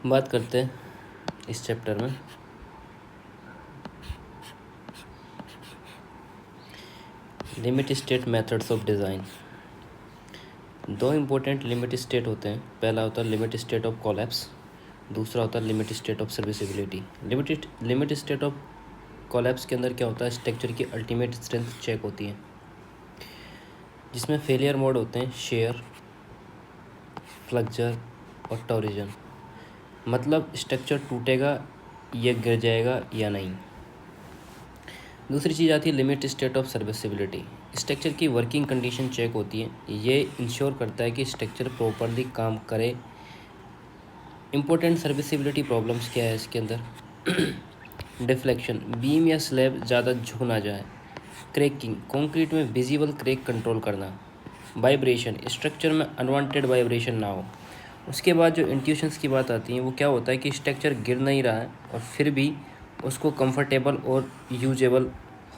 बात करते हैं इस चैप्टर में limit state methods of design. दो इम्पोर्टेंट लिमिट स्टेट होते हैं। पहला होता है लिमिट स्टेट ऑफ कोलैप्स, दूसरा होता है limit state of serviceability. Limit state of collapse के अंदर क्या होता है, स्ट्रक्चर की अल्टीमेट स्ट्रेंथ चेक होती है, जिसमें फेलियर मोड होते हैं शेयर, फ्लक्चर और टॉरिजन। मतलब स्ट्रक्चर टूटेगा या गिर जाएगा या नहीं। दूसरी चीज़ आती है limit state of serviceability. Structure की वर्किंग कंडीशन चेक होती है। ये इंश्योर करता है कि स्ट्रक्चर प्रॉपरली काम करे। इंपॉर्टेंट सर्विसिबिलिटी प्रॉब्लम्स क्या है इसके अंदर, डिफ्लेक्शन, बीम या स्लैब ज़्यादा झुक ना जाए। क्रैकिंग, कंक्रीट में विजिबल क्रैक कंट्रोल करना। वाइब्रेशन, स्ट्रक्चर में अनवांटेड वाइब्रेशन ना हो। उसके बाद जो इंट्यूशंस की बात आती है वो क्या होता है कि स्ट्रक्चर गिर नहीं रहा है और फिर भी उसको कंफर्टेबल और यूजेबल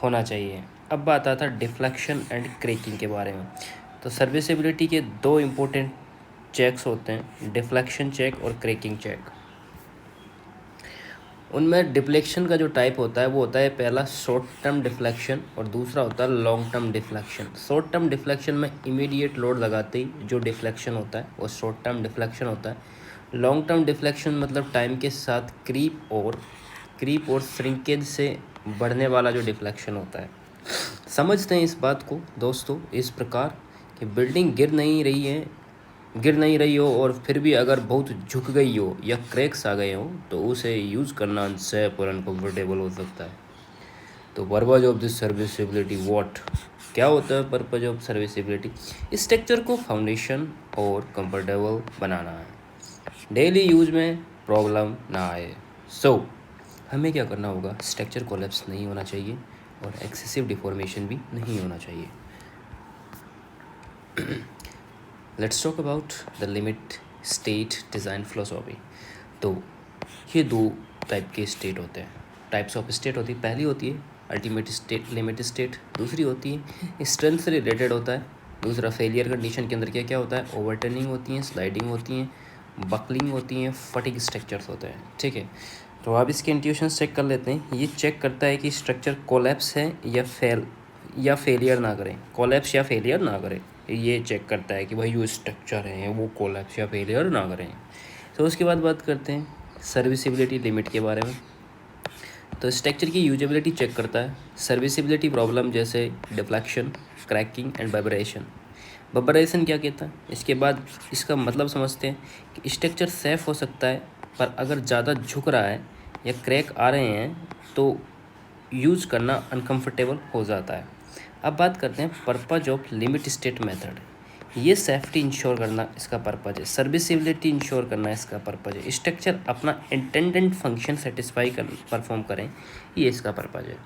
होना चाहिए। अब बात आता है डिफ्लेक्शन एंड क्रैकिंग के बारे में। तो सर्विसिबिलिटी के दो इम्पोर्टेंट चेक्स होते हैं, डिफ्लेक्शन चेक और क्रैकिंग चेक। उनमें डिफ्लेक्शन का जो टाइप होता है वो होता है पहला शॉर्ट टर्म डिफ्लेक्शन और दूसरा होता है long term deflection. Short term deflection में इमीडिएट लोड लगाते ही जो डिफ्लेक्शन होता है वो शॉर्ट टर्म डिफ्लेक्शन होता है। लॉन्ग टर्म डिफ्लेक्शन मतलब टाइम के साथ क्रीप और श्रिंकेज से बढ़ने वाला जो डिफ्लेक्शन होता है। समझते हैं इस बात को दोस्तों इस प्रकार कि बिल्डिंग गिर नहीं रही हो और फिर भी अगर बहुत झुक गई हो या क्रैक्स आ गए हो तो उसे यूज़ करना अनसेफ और अनकम्फर्टेबल हो सकता है। तो purpose of this serviceability what, क्या होता है पर्पज ऑफ सर्विसिबिलिटी? स्ट्रक्चर को फाउंडेशन और कंफर्टेबल बनाना है, डेली यूज में प्रॉब्लम ना आए। सो हमें क्या करना होगा, स्ट्रक्चर कोलैप्स नहीं होना चाहिए और एक्सेसिव डिफॉर्मेशन भी नहीं होना चाहिए। Let's talk about the limit state design philosophy. तो ये दो टाइप के स्टेट होते हैं, टाइप्स ऑफ स्टेट होती है। पहली होती है अल्टीमेट स्टेट, लिमिट स्टेट। दूसरी होती है स्ट्रेंथ से रिलेटेड होता है। दूसरा फेलियर कंडीशन के अंदर क्या क्या होता है, ओवरटर्निंग होती हैं, स्लाइडिंग होती हैं, बकलिंग होती हैं, फटिग स्ट्रक्चर्स होते हैं। ठीक है, तो आप इसके इंट्यूशंस चेक कर लेते हैं। ये चेक करता है कि स्ट्रक्चर कोलैप्स है या फेलियर ना करें, कोलैप्स या फेलियर ना करें। ये चेक करता है कि भाई जो स्ट्रक्चर है वो कोलैप्स या फेलियर ना करें। तो उसके बाद बात करते हैं सर्विसिबिलिटी लिमिट के बारे में। तो स्ट्रक्चर की यूजेबिलिटी चेक करता है। सर्विसिबिलिटी प्रॉब्लम जैसे डिफ्लेक्शन, क्रैकिंग एंड वाइब्रेशन क्या कहता है। इसके बाद इसका मतलब समझते हैं कि स्ट्रक्चर सेफ हो सकता है पर अगर ज़्यादा झुक रहा है या क्रैक आ रहे हैं तो यूज़ करना अनकंफर्टेबल हो जाता है। अब बात करते हैं purpose of limit state method. ये सेफ्टी इंश्योर करना इसका पर्पज है, सर्विसिबिलिटी इंश्योर करना इसका पर्पज है, स्ट्रक्चर अपना इंटेंडेंट फंक्शन सेटिस्फाई कर परफॉर्म करें, ये इसका पर्पज है।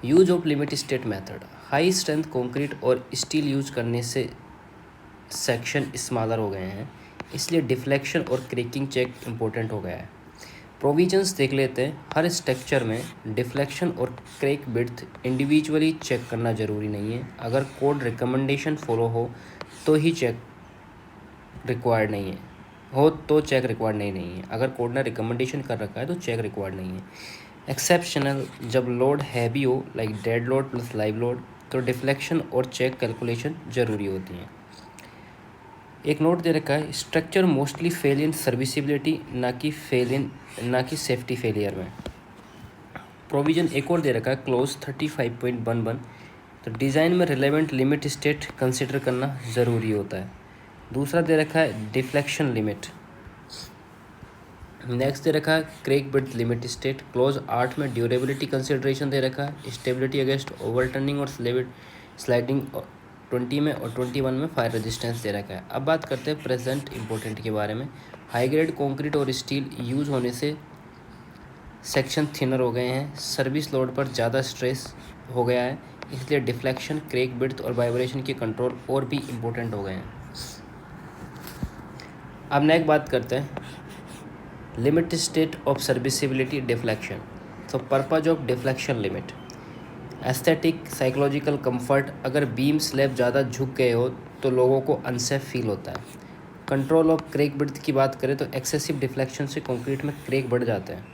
Use of limit state method, high strength concrete और स्टील यूज करने से सेक्शन स्मॉलर हो गए हैं, इसलिए डिफ्लेक्शन और क्रैकिंग चेक इम्पोर्टेंट हो गया है। प्रोविजंस देख लेते हैं। हर स्ट्रक्चर में डिफ्लेक्शन और क्रैक विड्थ इंडिविजुअली चेक करना ज़रूरी नहीं है। अगर कोड रिकमेंडेशन फॉलो हो तो ही चेक रिक्वायर्ड नहीं है, चेक रिक्वायर्ड नहीं है। अगर कोड ने रिकमेंडेशन कर रखा है तो चेक रिक्वायर्ड नहीं है। एक्सेप्शनल, जब लोड हैवी हो like dead load plus live load तो डिफ्लेक्शन और चेक कैलकुलेशन ज़रूरी होती हैं। एक नोट दे रखा है, स्ट्रक्चर मोस्टली फेल इन सर्विसिबिलिटी ना कि सेफ्टी फेलियर में। प्रोविज़न एक और दे रखा है क्लोज 35.11, तो डिज़ाइन में रिलेवेंट लिमिट स्टेट कंसिडर करना ज़रूरी होता है। दूसरा दे रखा है डिफ्लेक्शन लिमिट। नेक्स्ट दे रखा है crack width limit state. Close 8 में ड्यूरेबिलिटी कंसिडरेशन दे रखा है, स्टेबिलिटी अगेंस्ट ओवरटर्निंग और स्लाइडिंग 20 में और 21 में फायर रेजिस्टेंस दे रखा है। अब बात करते हैं प्रेजेंट इंपॉर्टेंट के बारे में। हाई ग्रेड कंक्रीट और स्टील यूज़ होने से सेक्शन थिनर हो गए हैं, सर्विस लोड पर ज़्यादा स्ट्रेस हो गया है, इसलिए डिफ्लेक्शन, क्रैक विड्थ और वाइब्रेशन के कंट्रोल और भी इम्पोर्टेंट हो गए हैं। अब नेक्स्ट बात करते हैं limit state of serviceability deflection. तो purpose of deflection limit, aesthetic, psychological comfort. अगर बीम स्लैब ज़्यादा झुक गए हो तो लोगों को अनसेफ फील होता है। कंट्रोल ऑफ क्रैक विड्थ की बात करें तो एक्सेसिव डिफ्लेक्शन से कंक्रीट में क्रैक बढ़ जाते हैं।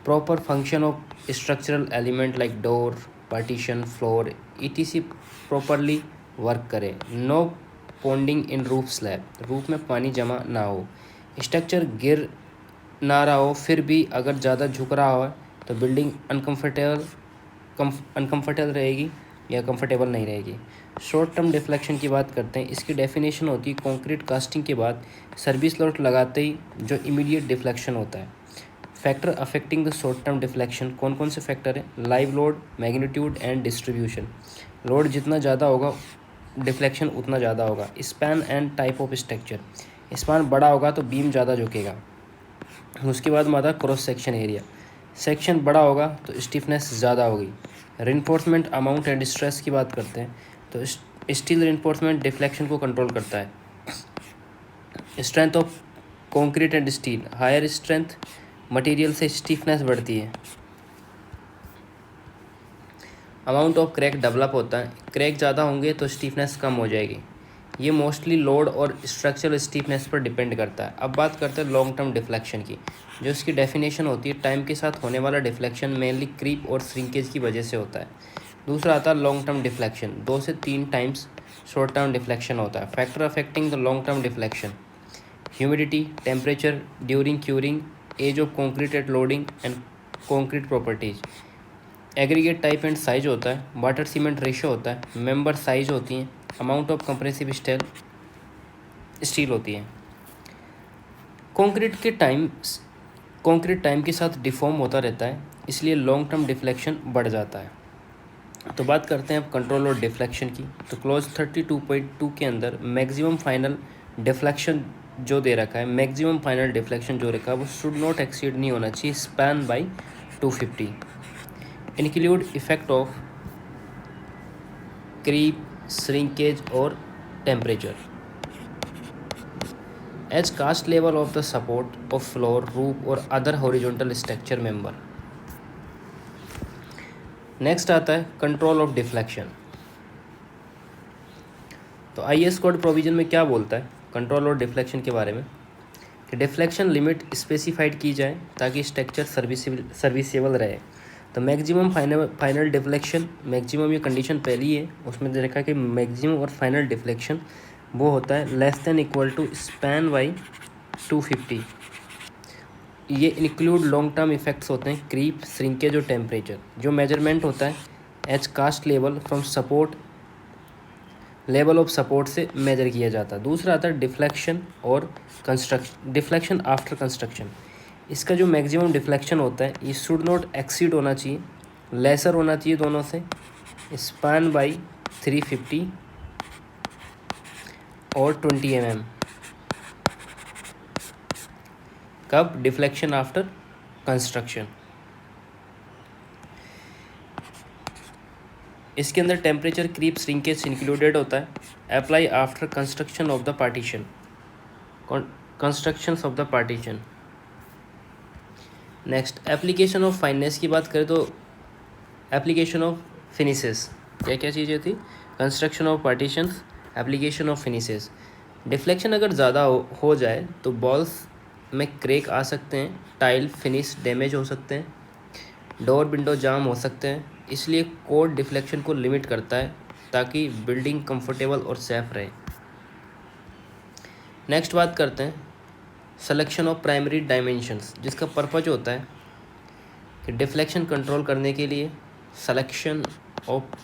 Proper function of structural element like door, partition, floor etc properly work करे। नो पॉन्डिंग इन रूफ स्लैब, रूफ में पानी जमा ना हो। स्ट्रक्चर गिर ना रहा हो फिर भी अगर ज़्यादा झुक रहा हो तो बिल्डिंग अनकम्फर्टेबल रहेगी या कंफर्टेबल नहीं रहेगी। शॉर्ट टर्म डिफ्लेक्शन की बात करते हैं। इसकी डेफिनेशन होती है कंक्रीट कास्टिंग के बाद सर्विस लोड लगाते ही जो इमीडिएट डिफ्लेक्शन होता है। Factor affecting the short term deflection, कौन कौन से फैक्टर हैं? Live load, magnitude and distribution. Load जितना ज़्यादा होगा डिफ्लेक्शन उतना ज़्यादा होगा। Span and type of structure, span बड़ा होगा तो बीम ज़्यादा झुकेगा। उसके बाद में आता है क्रॉस सेक्शन एरिया, सेक्शन बड़ा होगा तो स्टिफनेस ज़्यादा होगी। रिइंफोर्समेंट अमाउंट एंड स्ट्रेस की बात करते हैं तो स्टील रिइंफोर्समेंट डिफ्लेक्शन को कंट्रोल करता है। Strength of concrete and steel, higher strength material से स्टिफनेस बढ़ती है। अमाउंट ऑफ क्रैक डेवलप होता है, क्रैक ज़्यादा होंगे तो स्टिफनेस कम हो जाएगी। ये मोस्टली लोड और स्ट्रक्चरल स्टिफनेस पर डिपेंड करता है। अब बात करते हैं लॉन्ग टर्म डिफ्लेक्शन की, जो इसकी डेफिनेशन होती है टाइम के साथ होने वाला डिफ्लेक्शन मेनली क्रीप और श्रिंकेज की वजह से होता है। दूसरा आता है लॉन्ग टर्म डिफ्लेक्शन, 2 से 3 टाइम्स शॉर्ट टर्म डिफ्लेक्शन होता है। Factor affecting the long term deflection, humidity, temperature during curing, age of concrete at loading and concrete properties. Aggregate type and size होता है, वाटर सीमेंट रेशो होता है, member size होती हैं, amount of compressive steel होती है। Concrete time के साथ डिफॉर्म होता रहता है, इसलिए लॉन्ग टर्म डिफ्लेक्शन बढ़ जाता है। तो बात करते हैं अब कंट्रोल और डिफ्लेक्शन की। तो क्लॉज 32.2 के अंदर मैक्सिमम फाइनल डिफ्लेक्शन जो दे रखा है, मैक्सिमम फाइनल डिफ्लेक्शन जो रखा है वो शुड नॉट एक्सीड नहीं होना चाहिए span by 250। Include effect of creep, shrinkage और temperature as cast level of the support of floor, roof और other horizontal structure member. Next आता है कंट्रोल ऑफ डिफ्लेक्शन। तो आईएस कोड प्रोविजन में क्या बोलता है कंट्रोल और डिफ्लेक्शन के बारे में कि डिफ्लेक्शन लिमिट स्पेसिफाइड की जाए ताकि स्ट्रक्चर सर्विसेबल रहे। तो मैक्सिमम फाइनल डिफ्लेक्शन, मैक्सिमम ये कंडीशन पहली है, उसमें दे रखा है कि मैक्सिमम और फाइनल डिफ्लेक्शन वो होता है less than equal to span by 250। ये इंक्लूड लॉन्ग टर्म इफेक्ट्स होते हैं क्रीप, श्रिंकेज और टेम्परेचर। जो मेजरमेंट होता है H cast level from support, level of support से मेजर किया जाता है। दूसरा आता है डिफ्लेक्शन और कंस्ट्रक्शन, डिफ्लेक्शन आफ्टर कंस्ट्रक्शन। इसका जो मैक्सिमम डिफ्लेक्शन होता है ये शुड नॉट एक्सीड होना चाहिए, लेसर होना चाहिए दोनों से, स्पैन बाई 350 और 20 mm। कब? Deflection after construction. इसके अंदर टेम्परेचर, क्रीप, श्रिंकेज इंक्लूडेड होता है। Apply after construction of the partition, construction of the partition. Next application of fineness की बात करें तो एप्लीकेशन ऑफ फिनिशेस, क्या क्या चीज़ें थी? Construction of partitions, application of finishes. Deflection अगर ज़्यादा हो जाए तो बॉल्स में क्रैक आ सकते हैं, टाइल फिनिश डैमेज हो सकते हैं, डोर विंडो जाम हो सकते हैं। इसलिए कोड डिफ्लेक्शन को लिमिट करता है ताकि बिल्डिंग कंफर्टेबल और सेफ रहे। नेक्स्ट बात करते हैं सिलेक्शन ऑफ प्राइमरी डायमेंशंस, जिसका पर्पज होता है कि डिफ्लेक्शन कंट्रोल करने के लिए सिलेक्शन ऑफ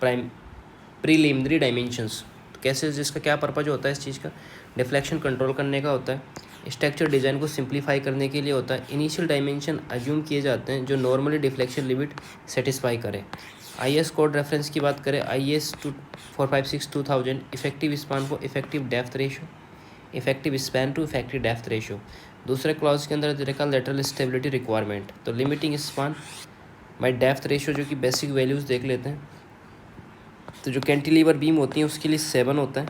प्रीलिमिनरी डायमेंशंस। कैसे, जिसका क्या पर्पज होता है इस चीज़ का? डिफ्लेक्शन कंट्रोल करने का होता है, स्ट्रक्चर डिज़ाइन को सिंप्लीफाई करने के लिए होता है। इनिशियल डायमेंशन अज्यूम किए जाते हैं जो नॉर्मली डिफ्लेक्शन लिमिट सेटिस्फाई करे। आईएस कोड रेफरेंस की बात करें, IS 456/2000 इफेक्टिव स्पैन को effective depth ratio, effective span to effective depth ratio. दूसरे क्लॉज के अंदर देखा लेटरल स्टेबिलिटी रिक्वायरमेंट, तो limiting span by depth ratio जो कि बेसिक वैल्यूज़ देख लेते हैं। तो जो कैंटिलीवर बीम होती हैं उसके लिए 7 होता है,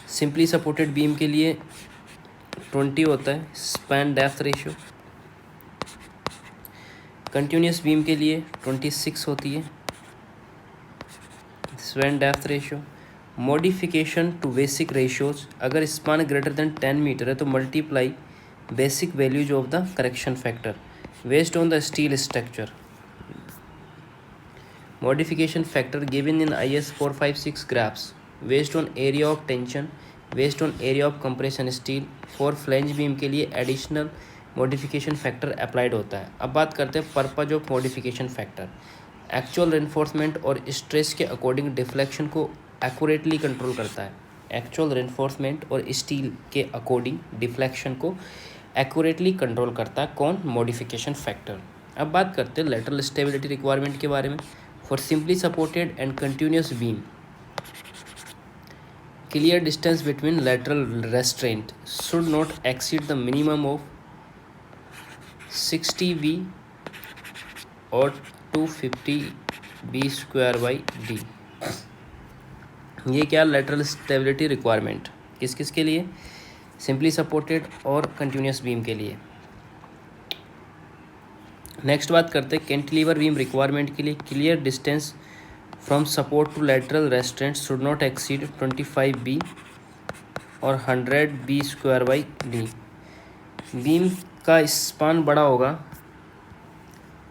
सिंपली सपोर्टेड बीम के लिए 20 होता है span depth ratio, continuous beam के लिए 26 होती है span depth ratio, modification to basic ratios, अगर स्पान ग्रेटर देन 10 मीटर है तो multiply basic values of the correction factor based on the steel structure. Modification factor given in IS 456 graphs based on area of tension, based on area of compression steel. For flange beam के लिए additional modification factor applied होता है. अब बात करते हैं purpose of modification factor. Actual reinforcement और stress के according deflection को accurately control करता है. Actual reinforcement और steel के according deflection को accurately control करता है कौन? Modification factor. अब बात करते हैं lateral stability requirement के बारे में. For simply supported and continuous beam, clear distance between lateral restraint should not exceed the minimum of 60 V or 250 B square by D. ये क्या lateral stability requirement किस किस के लिए? Simply supported और continuous beam के लिए. नेक्स्ट बात करते हैं कैंटिलीवर बीम रिक्वायरमेंट के लिए. Clear distance from support to lateral restraint should not exceed 25 B और 100 B square by D. Beam का स्पान बड़ा होगा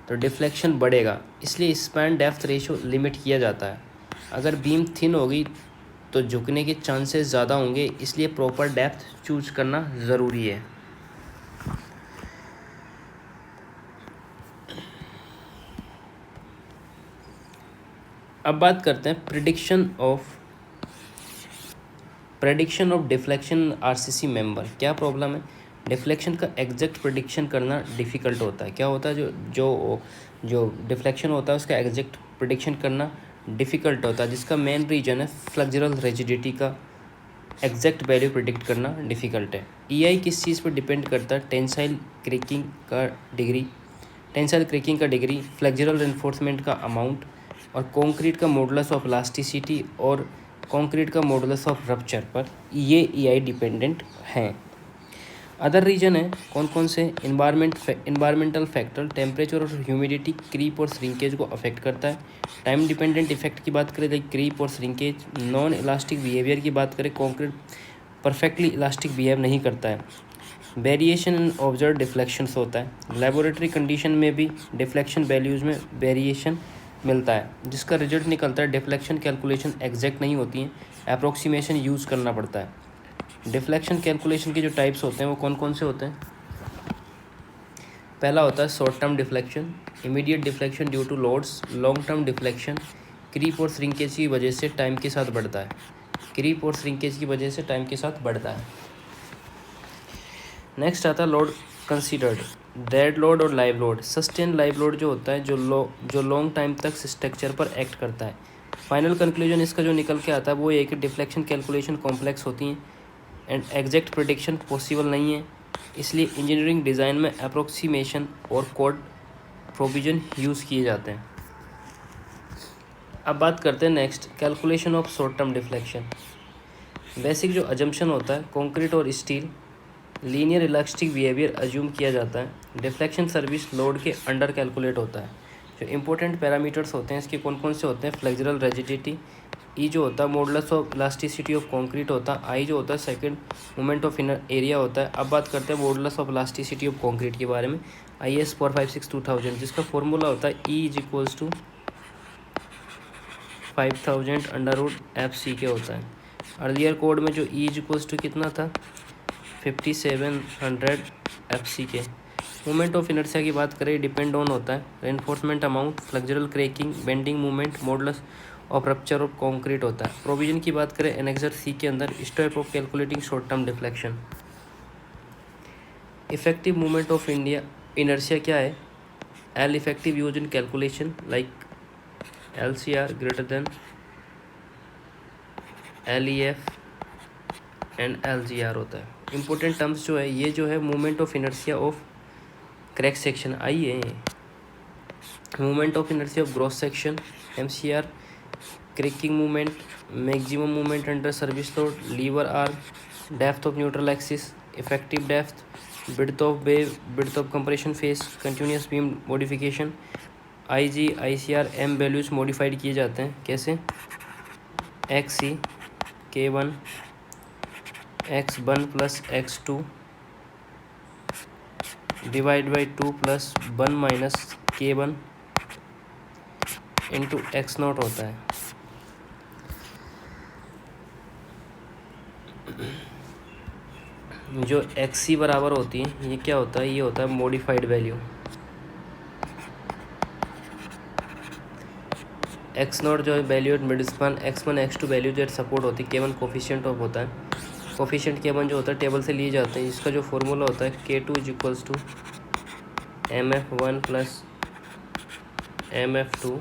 तो डिफ्लेक्शन बढ़ेगा, इसलिए स्पैन डेप्थ रेशियो लिमिट किया जाता है. अगर बीम थिन होगी तो झुकने के चांसेस ज़्यादा होंगे, इसलिए प्रॉपर डेप्थ चूज करना ज़रूरी है. अब बात करते हैं prediction of deflection RCC member. क्या प्रॉब्लम है? डिफ्लेक्शन का एग्जैक्ट प्रेडिक्शन करना डिफ़िकल्ट होता है. क्या होता है? जो डिफ्लेक्शन होता है उसका एग्जैक्ट प्रेडिक्शन करना डिफ़िकल्ट होता है, जिसका मेन रीजन है फ्लेक्सुरल रिजिडिटी का एग्जैक्ट वैल्यू प्रेडिक्ट करना डिफ़िकल्ट है. ईआई किस चीज़ पर डिपेंड करता है? टेंसाइल क्रैकिंग का डिग्री, फ्लेक्सुरल रेनफोर्समेंट का अमाउंट और कंक्रीट का मॉडुलस ऑफ इलास्टिसिटी और कंक्रीट का मॉडुलस ऑफ रप्चर पर ये ईआई डिपेंडेंट हैं. अदर रीजन है कौन कौन से? इन्वायरमेंटल फैक्टर, टेम्परेचर और ह्यूमिडिटी क्रीप और श्रिंकेज को अफेक्ट करता है. टाइम डिपेंडेंट इफेक्ट की बात करें लाइक क्रीप और श्रिंकेज. नॉन इलास्टिक बिहेवियर की बात करें, कंक्रीट परफेक्टली इलास्टिक बिहेव नहीं करता है. वेरिएशन इन ऑब्जर्व डिफ्लेक्शंस होता है. लेबोरेटरी कंडीशन में भी डिफ्लेक्शन वैल्यूज़ में वेरिएशन मिलता है, जिसका रिजल्ट निकलता है. डिफ्लेक्शन कैलकुलेशन एग्जैक्ट नहीं होती हैं, अप्रोक्सीमेशन यूज़ करना पड़ता है. डिफ्लेक्शन कैलकुलेशन के जो टाइप्स होते हैं वो कौन कौन से होते हैं? पहला होता है short term deflection, immediate deflection due to loads. Long term deflection creep और श्रिंकेज की वजह से टाइम के साथ बढ़ता है. नेक्स्ट आता है लोड कंसीडर्ड, डेड लोड और live load. Sustain live load जो होता है जो लॉन्ग टाइम तक स्ट्रक्चर पर एक्ट करता है. फाइनल कंक्लूजन इसका जो निकल के आता है वो ये कि डिफ्लेक्शन कैलकुलेशन कॉम्प्लेक्स होती हैं एंड एग्जैक्ट प्रेडिक्शन पॉसिबल नहीं है, इसलिए इंजीनियरिंग डिज़ाइन में अप्रोक्सीमेशन और कोड प्रोविजन यूज़ किए जाते हैं. अब बात करते हैं next calculation of short term deflection. Basic जो अजम्पशन होता है, कंक्रीट और steel linear elastic behaviour assume किया जाता है. डिफ्लेक्शन सर्विस लोड के अंडर कैलकुलेट होता है. जो इंपॉर्टेंट पैरामीटर्स होते हैं इसके कौन कौन से होते हैं? फ्लेक्सुरल रिजिडिटी, ई जो होता है modulus of elasticity of concrete होता है, आई जो होता है second moment of inner area होता है. अब बात करते हैं modulus of elasticity of concrete के बारे में. IS 456/2000 जिसका फॉर्मूला होता है E = 5000 √FC होता है. अर्लियर कोड में जो E = कितना था? 5700 FC. मोमेंट ऑफ इनर्शिया की बात करें, डिपेंड ऑन होता है reinforcement amount, flexural cracking, bending movement, modulus of rupture of concrete होता है. प्रोविजन की बात करें एनेक्सर C के अंदर, step of calculating short term deflection. Effective movement of inertia क्या है? L effective use in calculation like LCR greater than LEF and LGR होता है. इंपॉर्टेंट टर्म्स जो है ये जो है movement of inertia of crack section I है, movement of inertia of gross section MCR, cracking movement, maximum movement under service load, lever arm, depth of neutral axis, effective depth, width of wave, width of compression face, continuous beam modification. IG ICR M values modified किए जाते हैं. कैसे? XC K1 x1 plus x2 divide by 2 plus 1 minus K1 into x0 होता है। जो xc बराबर होती है, ये क्या होता है, ये होता है मॉडिफाइड वैल्यू। x0 जो है value at mid span, x1 x2 value जो सपोर्ट होती है, K1 कोफिशिएंट ऑफ होता है। कोफिशिएंट K1 जो होता है टेबल से लिए जाते हैं, इसका जो फॉर्मूला होता है K2 is equals to mf1 plus mf2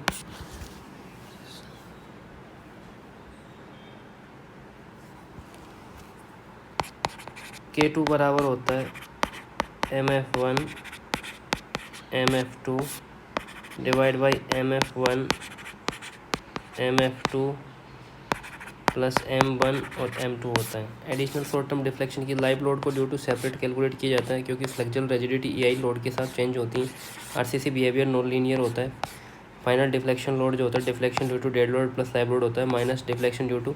K2 बराबर होता है mf1 mf2 divide by mf1 mf2 plus m1 और m2 होता है। एडिशनल शॉर्ट टर्म डिफ्लेक्शन की लाइव लोड को ड्यू टू सेपरेट कैलकुलेट किया जाता है, क्योंकि फ्लेक्चुअल रिजिडिटी EI लोड के साथ चेंज होती है। RCC बिहेवियर नॉन लीनियर होता है। फाइनल डिफ्लेक्शन लोड जो होता है deflection due to dead load plus live load होता है, minus deflection due to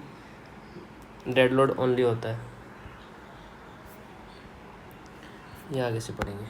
dead load only होता है। ये आगे से पढ़ेंगे।